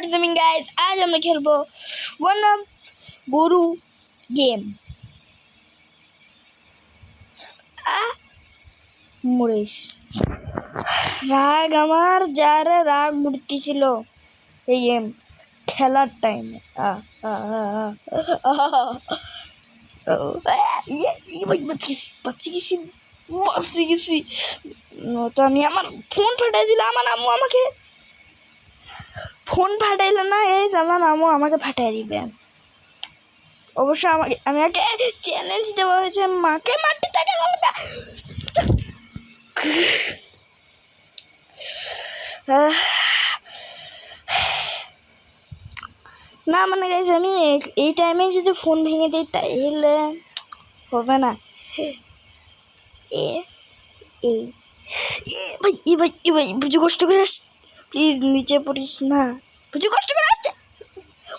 WhatsApping guys, आज हम खेलबो वन अप गुरु गेम। मुरेश রাগ আমার যারা রাগ উঠতেছিল এই গেম খেলার টাইমে। বাঁচি গেছি। তো আমি আমার ফোন ফাটাই দিলাম, আমার আম্মু আমাকে ফোন ফাটাইল না, এই আমার আম্মু আমাকে ফাটাই দিবে। অবশ্য আমাকে চ্যালেঞ্জ দেওয়া হয়েছে, মাকে মারতে থাকে না। মানে গাইজ আমি এই টাইমে যদি ফোন ভেঙে দিই তাহলে হবে না। ভাই বুঝে কষ্ট করে আসছে, প্লিজ নিচে পড়িস না। বুঝে কষ্ট করে আসছে,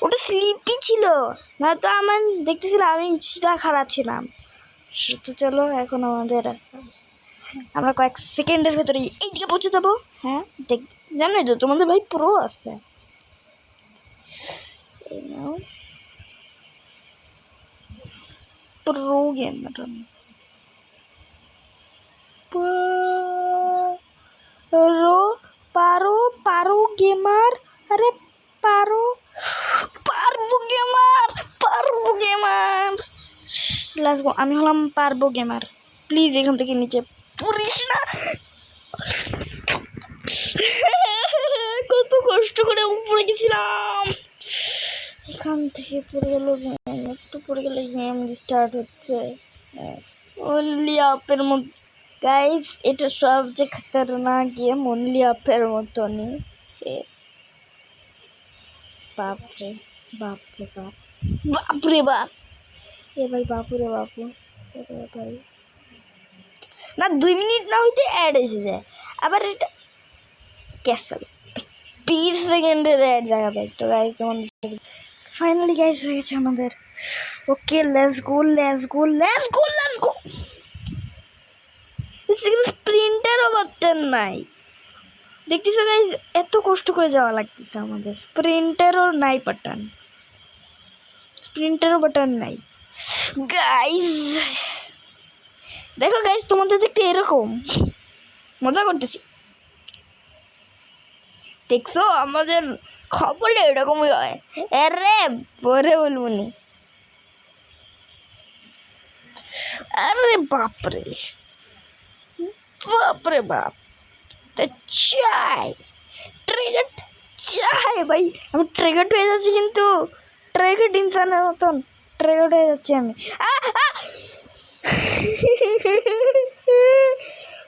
ওটা স্লিপই ছিল না তো আমার দেখতেছিল আমি ইচ্ছা খারাপ ছিলাম। তো চলো এখন আমরা কয়েক সেকেন্ডের ভেতরে এইদিকে পৌঁছে যাবো। হ্যাঁ জানোই তো তোমাদের ভাই প্রো আছে। প্রো গেমার পারো গেমার, আরে পারবো গেমার। আমি হলাম পারবো গেমার। প্লিজ এখান থেকে নিচে পড়িস না। কত কষ্ট করে উপরে গেছিলাম, এখান থেকে পড়ে গেল। একটু পড়ে গেলে গেম স্টার্ট হচ্ছে। অনলি আপের মতো গাইজ, এটা সবচেয়ে খতরনাক গেম। অনলি আপের মতনই। বাপরে বাপ এ ভাই বাপুরে বাপু ভাই না, 2 মিনিট না হইতে অ্যাড এসে যায়। আবার এটা ক্যান্সেল, 20 সেকেন্ডের অ্যাড দেখাবে। তো গাইজ তোমাদের ফাইনালি গাইজ হয়ে গেছে আমাদের। Okay let's go. স্প্রিন্টারও বাটন নাই, দেখতেছো গাইজ, এত কষ্ট করে যাওয়া লাগতেছে আমাদের। স্প্রিন্টারও বাটন নাই গাইজ। দেখো গাইজ, তোমাদের দেখতে এরকম মজা করতেছি, দেখছো আমাদের খবরে এরকমই হয়। আরে পরে বলবনি। আরে বাপরে বাপ, চাই ভাই, আমি ট্রিগার্ড হয়ে যাচ্ছি, কিন্তু ট্রিগার্ড ইনসানের মতন ট্রিগার্ড হয়ে যাচ্ছি আমি।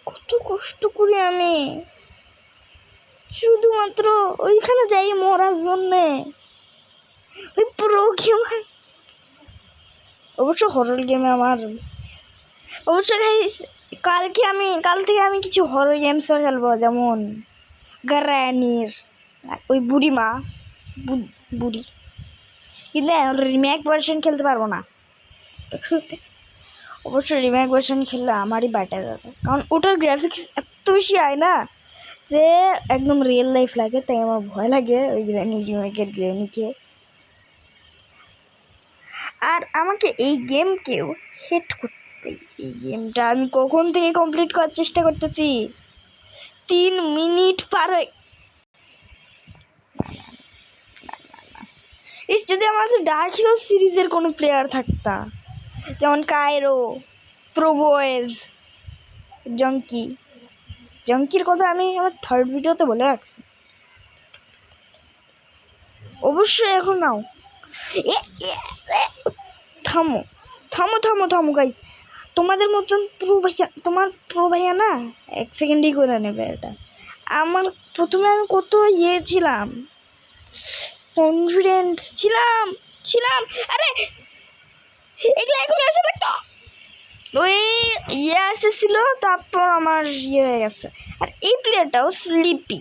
কত কষ্ট করি আমি শুধুমাত্র ওইখানে যাই মরার জন্যে। ওই প্রো গেম, অবশ্য হরর গেমে আমার অবশ্য কাল থেকে আমি কিছু হরর গেমসও খেলবো, যেমন গ্র্যানির ওই বুড়িমা বুড়ি, কিন্তু রিমেক ভার্সন খেলতে পারবো না। অবশ্য রিমেক ভার্সন খেললে আমারই ব্যাটার যাবে, কারণ ওটার গ্রাফিক্স এত বেশি হয় না যে একদম রিয়েল লাইফ লাগে, তাই আমার ভয় লাগে ওই গ্র্যানিকে। আর আমাকে এই গেমকেও হেট করতে, এই গেমটা আমি কখন থেকে কমপ্লিট করার চেষ্টা করতেছি, 3 মিনিট পার হয়ে। যদি আমাদের ডার্ক হিরো সিরিজের কোনো প্লেয়ার থাকতা, যেমন কায়রো, প্রোবয়েজ, জঙ্কির কথা আমি আমার 3rd ভিডিওতে বলে রাখছি। অবশ্যই এখন নাও। থামো গাইজ, তোমাদের মতন প্রো ভাইয়া না 1 সেকেন্ডই করে নেবে এটা। আমার প্রথমে আমি কত ছিলাম, কনফিডেন্ট ছিলাম। আরে এগুলো এখন আসে লাগতো, ওই আসতেছিল, তারপর আমার হয়ে গেছে। আর এই প্লেয়ারটাও স্লিপি,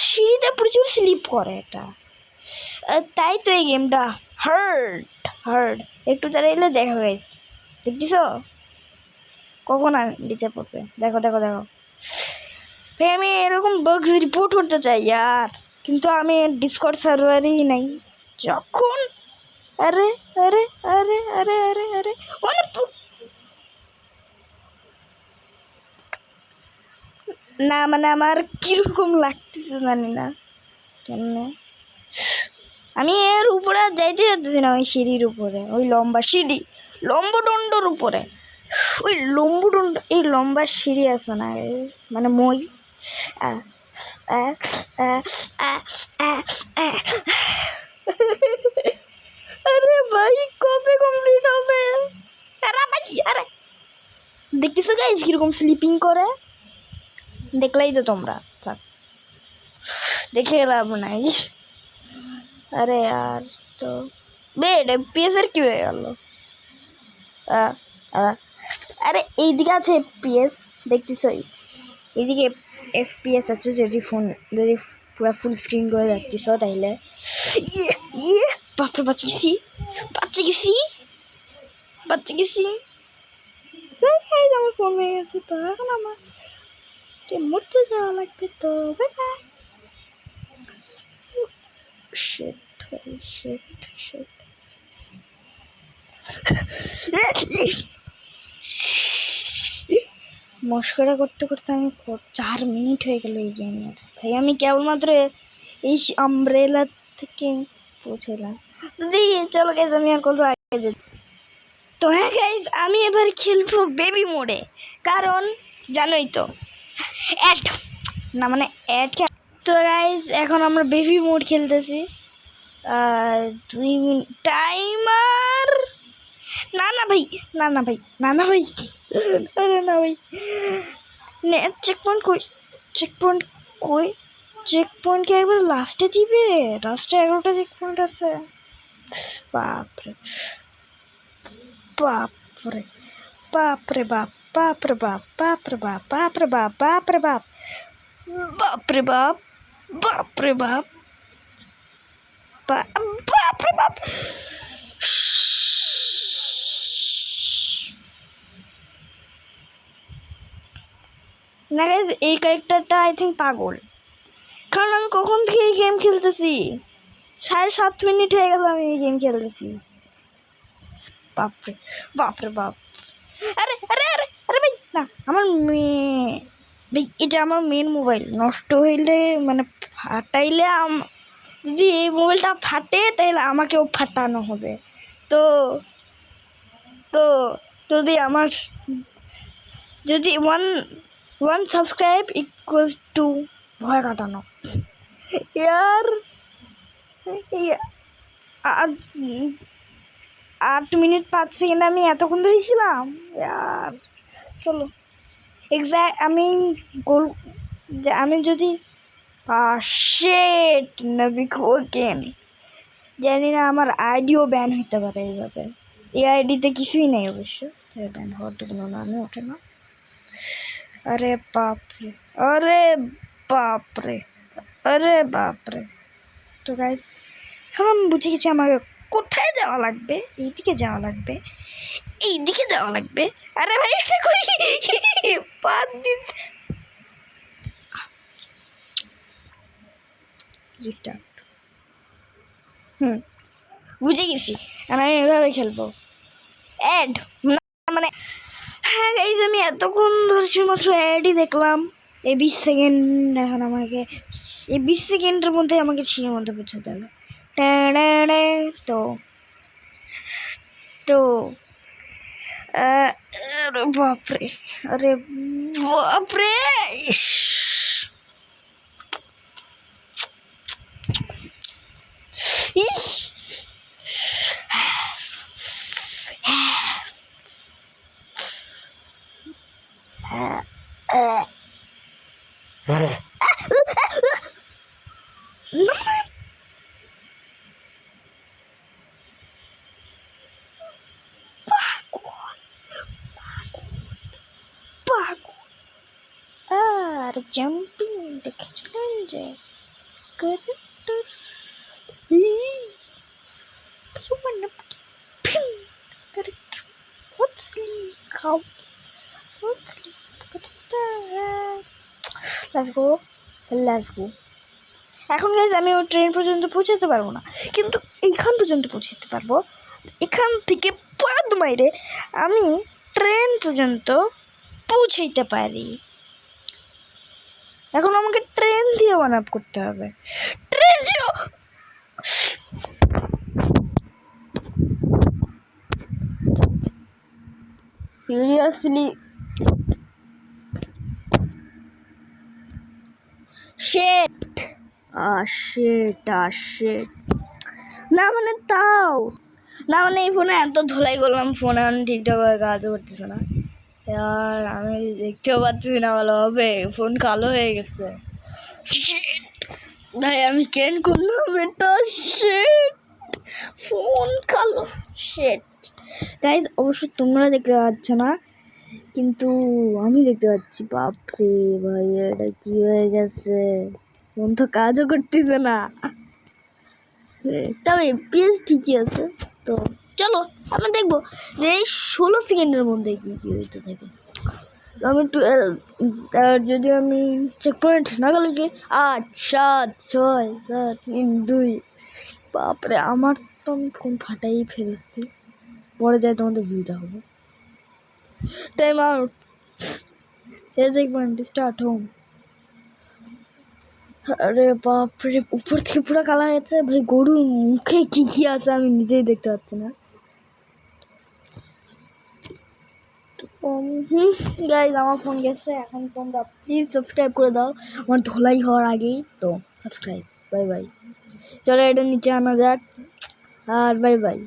সিঁড়িতে প্রচুর স্লিপ করে এটা, তাই তো এই গেমটা হার্ড। একটু দাঁড়াইলে দেখা গেছে, দেখছিস কখন আর নিচে পড়বে। দেখো ভাই, আমি এরকম বাগস রিপোর্ট করতে চাই ইয়ার। কিন্তু আমি ডিসকর্ড সার্ভারেই নাই যখন। আরে আরে আরে আরে আরে আরে না মানে আমার কিরকম লাগতেছে জানি না কেমনে। আমি এর উপরে যাইতে যাচ্ছি না, ওই সিঁড়ির উপরে, ওই লম্বা সিঁড়ি লম্বদণ্ডর উপরে, ওই লম্বদণ্ড, এই লম্বা সিঁড়ি আছে না মানে মই। আরে ভাই কবে কমপ্লিট হবে? আরে দেখতেছো গাইস কিরকম স্লিপিং করে? দেখলেই তো তোমরা, দেখে লাভ নাই। আরে আর তো বেড এফপিএস এর কি হয়ে গেল? আরে এইদিকে আছে এফপিএস, দেখতেছো এইদিকে এফপিএস আছে। যদি ফোন যদি পুরো ফুল স্ক্রিন করে রাখতেছ তাইলে ইয়ে বাপরে বাচ্চা গেছি বাচ্চা গেছি বাচ্চা গেছি। আমার ফোন হয়ে গেছে, তো এখন আমার মরতে যাওয়া লাগবে। তো bye bye. Shit shit shit. মস্করা করতে করতে আমি 4 মিনিট হয়ে গেল এই গেমের। ভাই আমি কেবলমাত্র এই আমব্রেলা থেকে পৌঁছলাম। যদি চলো গাইজ আমি আর কত আগে যেতে। তো হ্যাঁ গাইজ আমি এবার খেলবো বেবি মোডে, কারণ জানোই তো অ্যাড না মানে অ্যাড। তো গাইজ এখন আমরা বেবি মোড খেলতেছি। 2 মিনিট টাইমার। না না ভাই না না ভাই না না ভাই আরে না ভাই। চেক পয়েন্ট কই? চেক পয়েন্ট কই? চেক পয়েন্ট কি একবার লাস্টে দিবে? লাস্টে 11টা চেক পয়েন্ট আছে। বাপরে বাপরে বাপরে বাপ বাপরে বাপ বাপরে বাপ বাপরে বাপ বাপরে বাপ বাপরে বাপ বাপরে বাপ বাপরে বাপ। না গাইজ এই ক্যারেক্টারটা আই থিঙ্ক পাগল, কারণ আমি কখন থেকে এই গেম খেলতেছি, 7.5 মিনিট হয়ে গেল আমি এই গেম খেলতেছি। বাপরে বাপরে বাপ। আরে আরে আরে আরে ভাই না, আমার ভাই এটা আমার মেন মোবাইল, নষ্ট হইলে মানে ফাটাইলে যদি এই মোবাইলটা ফাটে তাহলে আমাকেও ফাটানো হবে। তো তো যদি আমার যদি ওয়ান সাবস্ক্রাইব ইকুয়ালস টু ভয় কাটানো। ইয়ার 8 মিনিট 5 সেকেন্ড আমি এতক্ষণ ধরে ছিলাম ইয়ার। চলো এক্স্যাক্ট আমি গোল যে আমি যদি শিট নবি খোকেন জানি না, আমার আইডিও ব্যান হইতে পারে এইভাবে। এই আইডিতে কিছুই নেই অবশ্য, ব্যান হওয়ার তো কোনো নামই ওঠে না। আরে বাপরে আরে বাপরে আরে বাপরে। তো গাইস এখন আমি বুঝে গেছি আমাকে কোথায় যাওয়া লাগবে। এইদিকে যাওয়া লাগবে, এইদিকে যাওয়া লাগবে। আরে ভাই এটা কই বাদ দিন। রিস্টার্ট। বুঝে গেছি আমি এভাবে খেলবো। অ্যাড মানে হ্যাঁ গাইজ আমি এতক্ষণ ধরে মাত্র অ্যাডই দেখলাম। এই 20 সেকেন্ড এখন আমাকে, এই 20 সেকেন্ডের মধ্যে আমাকে সিঁড়ির মধ্যে পৌঁছাতে হবে। তো তো আরে বাপরে আরে বাপরে। ইস আর জাম্পিং দেখেছিলেন যে ক্যারেক্টার Let's go. এখন গাইজ আমি ওই ট্রেন পর্যন্ত পৌঁছাতে পারবো না, কিন্তু এইখান পর্যন্ত পৌঁছাতে পারবো। এখান থেকে পাদ মাইরে আমি ট্রেন পর্যন্ত পৌঁছাইতে পারি। এখন আমাকে ট্রেন দিয়ে ওয়ান আপ করতে হবে। ট্রেন জিরো সিরিয়াসলি শেট শেট না মানে তাও না মানে এই ফোনে এত ধুলাই করলাম, ফোনে আমি ঠিকঠাক করে কাজও করতেছে না। আর আমি দেখতেও পাচ্ছি না ভালোভাবে, ফোন কালো হয়ে গেছে। ভাই আমি কেন করলাম এটা? শেট, ফোন কালো। শেট গাইজ, অবশ্য তোমরা দেখতে পাচ্ছ না, কিন্তু আমি দেখতে পাচ্ছি। বাপরে ভাই, এটা কি হয়ে গেছে? ফোন তো কাজও করতেছে না। তবে পেজ ঠিকই আছে। তো চলো আমরা দেখবো যে এই 16 সেকেন্ডের মধ্যে কি কি হইতে থাকে। আমি একটু যদি আমি চেক পয়েন্ট না গেলে কি 8 7 6 7 3 2, বাপরে আমার তো আমি ফোন ফাটাই ফেলছি। পরে যাই তোমাদের ভিউটা হবে। Time out, check point start home. আরে বাপরে, উপর থেকে পুরো কালা হয়েছে ভাই। গরুর মুখে কি কি আছে আমি নিজেই দেখতে পাচ্ছি না। গাইজ আমার ফোন গেছে। এখন তোমরা প্লিজ সাবস্ক্রাইব করে দাও আমার ধোলাই হওয়ার আগেই। তো সাবস্ক্রাইব, বাই বাই। চলো এটা নিচে আনা যাক, আর বাই বাই।